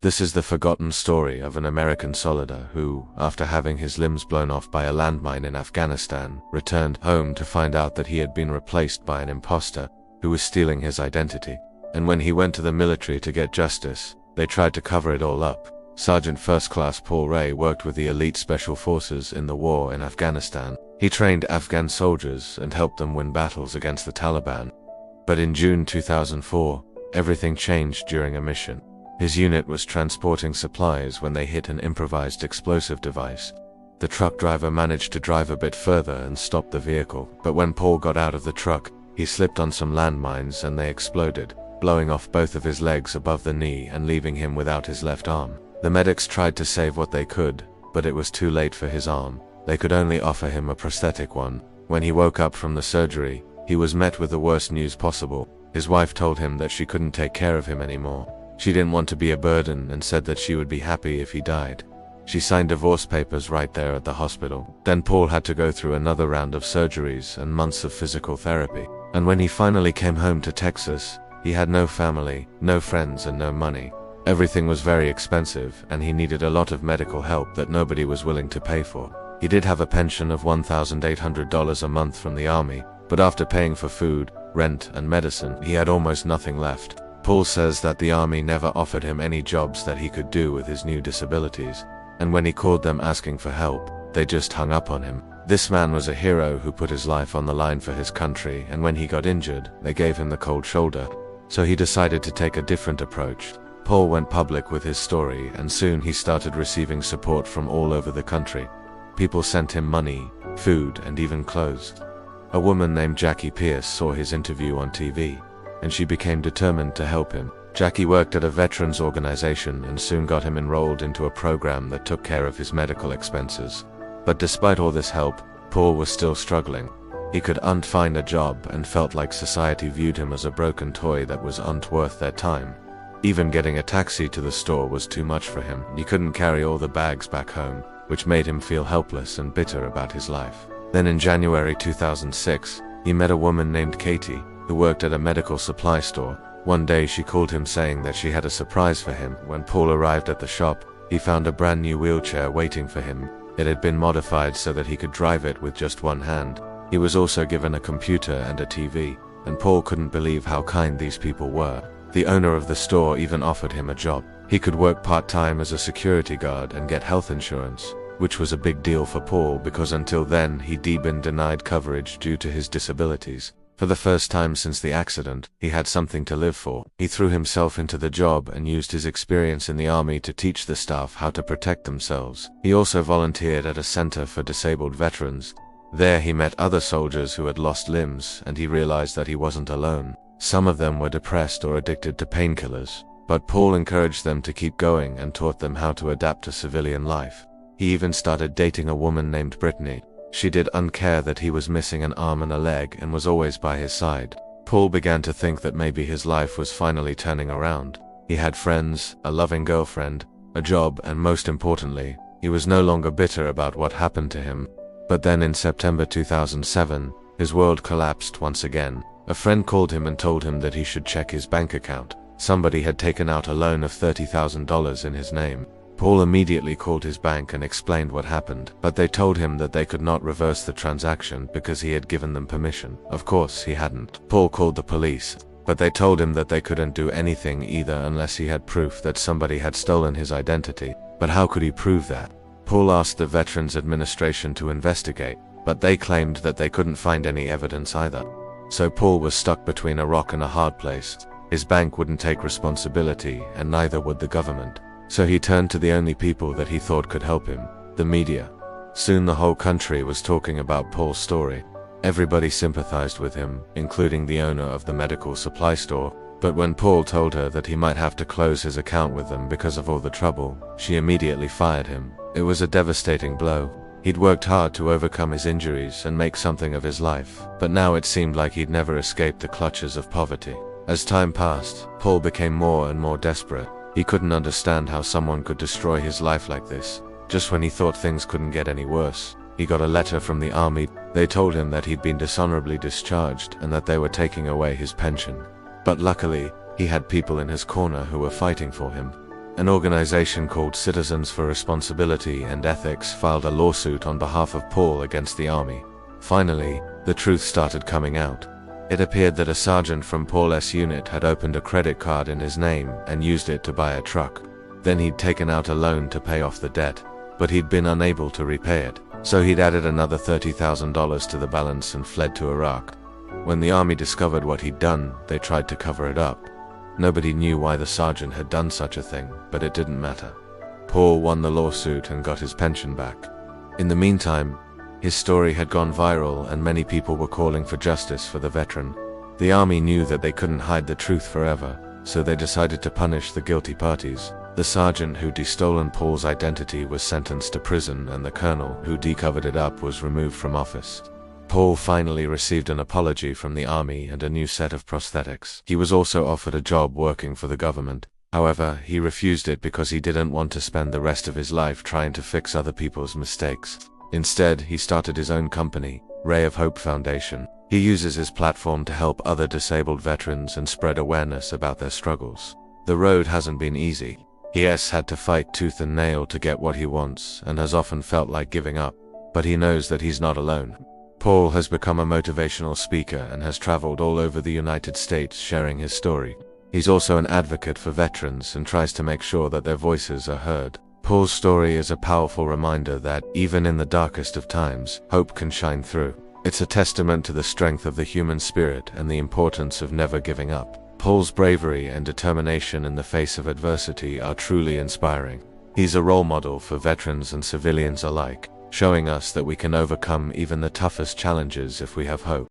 This is the forgotten story of an American soldier who, after having his limbs blown off by a landmine in Afghanistan, returned home to find out that he had been replaced by an imposter who was stealing his identity. And when he went to the military to get justice, they tried to cover it all up. Sergeant First Class Paul Ray worked with the elite special forces in the war in Afghanistan. He trained Afghan soldiers and helped them win battles against the Taliban. But in June 2004, everything changed during a mission. His unit was transporting supplies when they hit an improvised explosive device. The truck driver managed to drive a bit further and stop the vehicle, but when Paul got out of the truck, he slipped on some landmines and they exploded, blowing off both of his legs above the knee and leaving him without his left arm. The medics tried to save what they could, but it was too late for his arm. They could only offer him a prosthetic one. When he woke up from the surgery, he was met with the worst news possible. His wife told him that she couldn't take care of him anymore. She didn't want to be a burden and said that she would be happy if he died. She signed divorce papers right there at the hospital. Then Paul had to go through another round of surgeries and months of physical therapy. And when he finally came home to Texas, he had no family, no friends, and no money. Everything was very expensive, and he needed a lot of medical help that nobody was willing to pay for. He did have a pension of $1,800 a month from the army, but after paying for food, rent, and medicine, he had almost nothing left. Paul says that the army never offered him any jobs that he could do with his new disabilities, and when he called them asking for help, they just hung up on him. This man was a hero who put his life on the line for his country, and when he got injured, they gave him the cold shoulder. So he decided to take a different approach. Paul went public with his story, and soon he started receiving support from all over the country. People sent him money, food, and even clothes. A woman named Jackie Pierce saw his interview on TV, and she became determined to help him. Jackie worked at a veterans organization and soon got him enrolled into a program that took care of his medical expenses. But despite all this help, Paul was still struggling. He couldn't find a job and felt like society viewed him as a broken toy that wasn't worth their time. Even getting a taxi to the store was too much for him. He couldn't carry all the bags back home, which made him feel helpless and bitter about his life. Then in January 2006, he met a woman named Katie, who worked at a medical supply store. One day she called him saying that she had a surprise for him. When Paul arrived at the shop, he found a brand new wheelchair waiting for him. It had been modified so that he could drive it with just one hand. He was also given a computer and a TV, and Paul couldn't believe how kind these people were. The owner of the store even offered him a job. He could work part-time as a security guard and get health insurance, which was a big deal for Paul because until then he'd been denied coverage due to his disabilities. For the first time since the accident, he had something to live for. He threw himself into the job and used his experience in the army to teach the staff how to protect themselves. He also volunteered at a center for disabled veterans. There he met other soldiers who had lost limbs, and he realized that he wasn't alone. Some of them were depressed or addicted to painkillers, but Paul encouraged them to keep going and taught them how to adapt to civilian life. He even started dating a woman named Brittany. She didn't care that he was missing an arm and a leg and was always by his side. Paul began to think that maybe his life was finally turning around. He had friends, a loving girlfriend, a job, and most importantly, he was no longer bitter about what happened to him. But then in September 2007, his world collapsed once again. A friend called him and told him that he should check his bank account. Somebody had taken out a loan of $30,000 in his name. Paul immediately called his bank and explained what happened, but they told him that they could not reverse the transaction because he had given them permission. Of course, he hadn't. Paul called the police, but they told him that they couldn't do anything either unless he had proof that somebody had stolen his identity. But how could he prove that? Paul asked the Veterans Administration to investigate, but they claimed that they couldn't find any evidence either. So Paul was stuck between a rock and a hard place. His bank wouldn't take responsibility, and neither would the government. So he turned to the only people that he thought could help him, the media. Soon the whole country was talking about Paul's story. Everybody sympathized with him, including the owner of the medical supply store. But when Paul told her that he might have to close his account with them because of all the trouble, she immediately fired him. It was a devastating blow. He'd worked hard to overcome his injuries and make something of his life, but now it seemed like he'd never escaped the clutches of poverty. As time passed, Paul became more and more desperate. He couldn't understand how someone could destroy his life like this. Just when he thought things couldn't get any worse, he got a letter from the army. They told him that he'd been dishonorably discharged and that they were taking away his pension. But luckily, he had people in his corner who were fighting for him. An organization called Citizens for Responsibility and Ethics filed a lawsuit on behalf of Paul against the army. Finally, the truth started coming out. It appeared that a sergeant from Paul's unit had opened a credit card in his name and used it to buy a truck. Then he'd taken out a loan to pay off the debt, but he'd been unable to repay it, so he'd added another $30,000 to the balance and fled to Iraq. When the army discovered what he'd done, they tried to cover it up. Nobody knew why the sergeant had done such a thing, but it didn't matter. Paul won the lawsuit and got his pension back. In the meantime, his story had gone viral and many people were calling for justice for the veteran. The army knew that they couldn't hide the truth forever, so they decided to punish the guilty parties. The sergeant who'd stolen Paul's identity was sentenced to prison, and the colonel who covered it up was removed from office. Paul finally received an apology from the army and a new set of prosthetics. He was also offered a job working for the government. However, he refused it because he didn't want to spend the rest of his life trying to fix other people's mistakes. Instead, he started his own company, Ray of Hope Foundation. He uses his platform to help other disabled veterans and spread awareness about their struggles. The road hasn't been easy. He has had to fight tooth and nail to get what he wants and has often felt like giving up, but he knows that he's not alone. Paul has become a motivational speaker and has traveled all over the United States sharing his story. He's also an advocate for veterans and tries to make sure that their voices are heard. Paul's story is a powerful reminder that, even in the darkest of times, hope can shine through. It's a testament to the strength of the human spirit and the importance of never giving up. Paul's bravery and determination in the face of adversity are truly inspiring. He's a role model for veterans and civilians alike, showing us that we can overcome even the toughest challenges if we have hope.